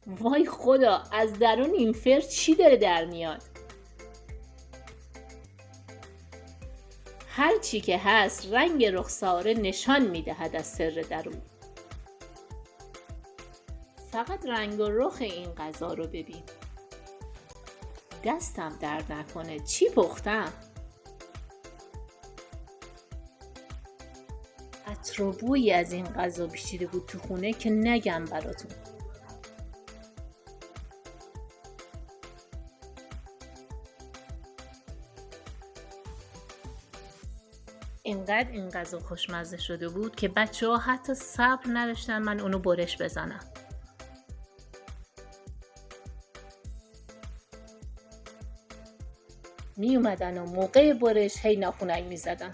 وای خدا، از درون این فر چی داره در میاد؟ هر چی که هست رنگ رخساره نشان میدهد از سر درون. فقط رنگ و رخ این غذا رو ببین. دستم درد نکنه، چی پختم؟ عطر و بویی از این غذا پیچیده بود تو خونه که نگم براتون. اینقدر این غذا خوشمزه شده بود که بچه‌ها حتی صبر نداشتن من اونو برش بزنم. می اومدن و موقع برش هی ناخونک می زدن.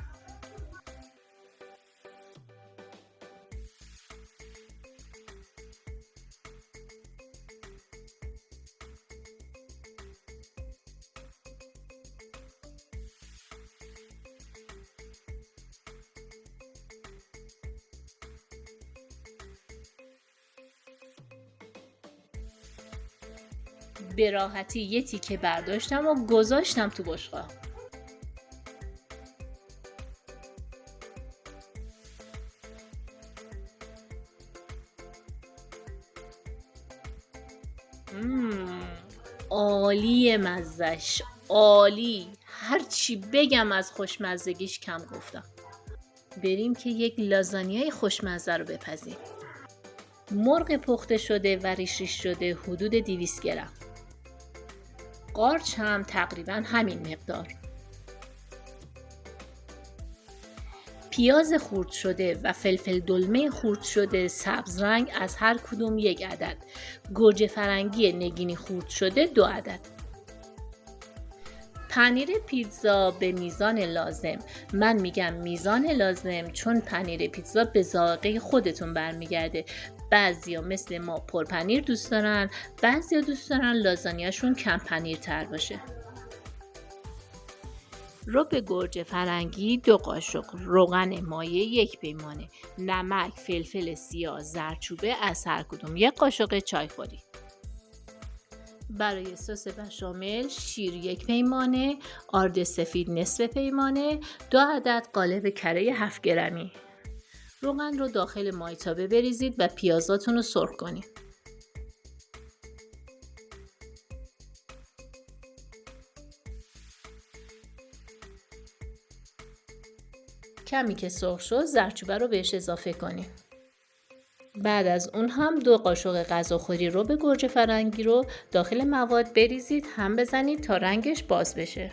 به راحتی یه تیکه برداشتم و گذاشتم تو بشقاب. عالی مزش، عالی. هرچی بگم از خوشمزگیش کم گفتم. بریم که یک لازانیای خوشمزه رو بپزیم. مرغ پخته شده و ریش ریش شده حدود 200 گرم. قارچ هم تقریبا همین مقدار. پیاز خورد شده و فلفل دلمه خورد شده سبز رنگ از هر کدوم 1 عدد. گوجه فرنگی نگینی خورد شده 2 عدد. پنیر پیتزا به میزان لازم. من میگم میزان لازم چون پنیر پیتزا به ذائقه خودتون برمیگرده. بعضیا مثل ما پرپنیر دوست دارن، بعضیا دوست دارن لازانیاشون کم پنیر تر باشه. رب گوجه فرنگی 2 قاشق، روغن مایع 1 پیمانه، نمک، فلفل سیاه، زردچوبه از هر کدوم 1 قاشق چایخوری. برای سس بشامل شیر 1 پیمانه، آرد سفید نصف پیمانه، 2 عدد قالب کره 7 گرمی. روغن رو داخل مایتابه بریزید و پیازاتون رو سرخ کنید. کمی که سرخ شد زردچوبه رو بهش اضافه کنید. بعد از اون هم 2 قاشق غذاخوری رب گوجه فرنگی رو داخل مواد بریزید، هم بزنید تا رنگش باز بشه.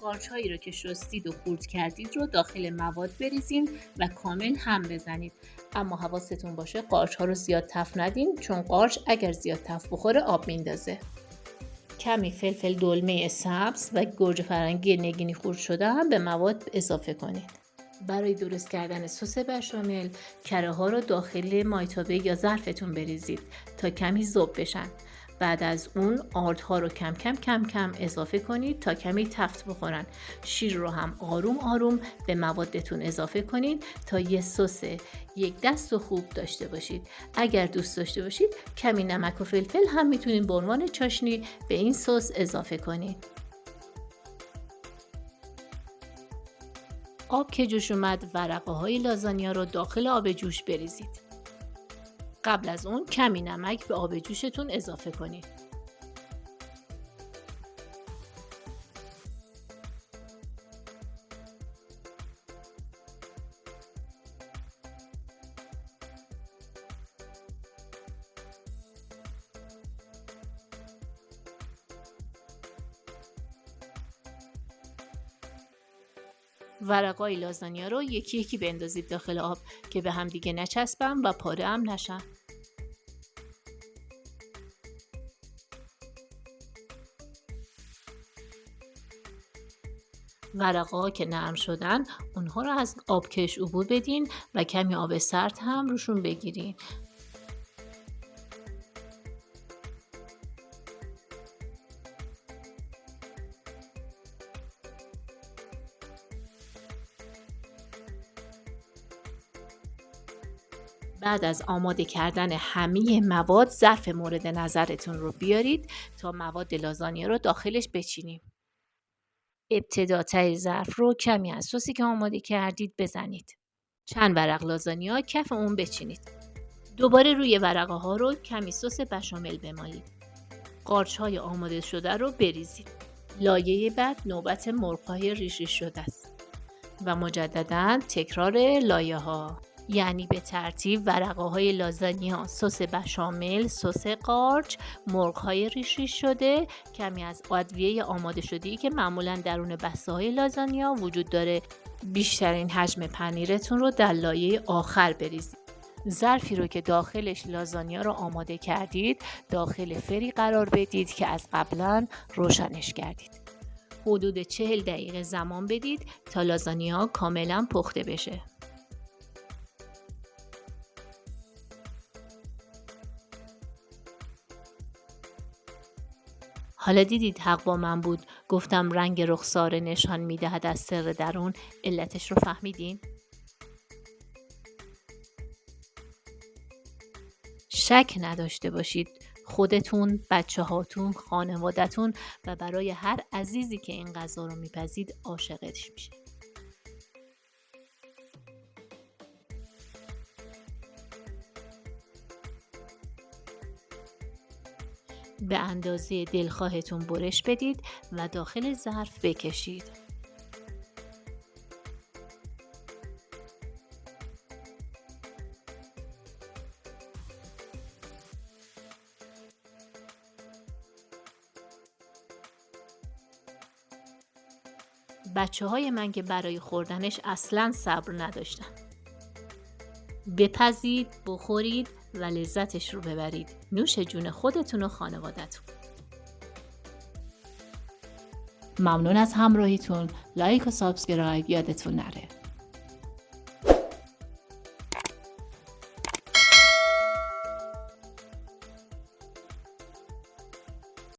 قارچ‌هایی رو که شستید و خورد کردید رو داخل مواد بریزین و کامل هم بزنید. اما حواستون باشه قارچ‌ها رو زیاد تف ندین چون قارچ اگر زیاد تف بخوره آب میندازه. کمی فلفل دلمه سبز و گوجه فرنگی نگینی خورد شده هم به مواد اضافه کنید. برای درست کردن سس بشامل کره ها رو داخل مایتابه یا ظرفتون بریزید تا کمی ذوب بشن. بعد از اون آردها رو کم کم اضافه کنید تا کمی تفت بخورن. شیر رو هم آروم آروم به موادتون اضافه کنید تا یه سس 1 دست خوب داشته باشید. اگر دوست داشته باشید کمی نمک و فلفل هم میتونید به عنوان چاشنی به این سس اضافه کنید. آب که جوش اومد ورقه های لازانیا رو داخل آب جوش بریزید. قبل از اون کمی نمک به آب جوشتون اضافه کنید. ورقای لازانیا رو یکی یکی بندازید داخل آب که به هم دیگه نچسبن و پاره هم نشن. ورقا که نرم شدن اونها رو از آبکش عبور بدین و کمی آب سرد هم روشون بگیرین. بعد از آماده کردن همه مواد ظرف مورد نظرتون رو بیارید تا مواد لازانیا رو داخلش بچینیم. ابتدا ته ظرف رو کمی از سسی که آماده کردید بزنید. چند ورق لازانیا کف اون بچینید. دوباره روی ورقه ها رو کمی سس بشامل بمالید. قارچ های آماده شده رو بریزید. لایه بعد نوبت مرغ‌های ریش ریش شده است. و مجددا تکرار لایه ها. یعنی به ترتیب ورقه های لازانیا، سس بشامل، سس قارچ، مرغ های ریش ریش شده، کمی از ادویه آماده شده‌ای که معمولا درون بسته های لازانیا وجود داره. بیشترین حجم پنیرتون رو در لایه آخر بریزید. ظرفی رو که داخلش لازانیا رو آماده کردید داخل فری قرار بدید که از قبلا روشنش کردید. حدود 40 دقیقه زمان بدید تا لازانیا کاملا پخته بشه. حالا دیدید حق با من بود، گفتم رنگ رخساره نشان میدهد از سر درون. علتش رو فهمیدین؟ شک نداشته باشید خودتون، بچه هاتون، خانوادتون و برای هر عزیزی که این غذا رو میپزید عاشقش میشه. به اندازه دلخواهتون برش بدید و داخل ظرف بکشید. بچه‌های من که برای خوردنش اصلاً صبر نداشتن. بپزید، بخورید و لذتش رو ببرید. نوش جون خودتون و خانوادتون. ممنون از همراهیتون. لایک و سابسکرایب یادتون نره.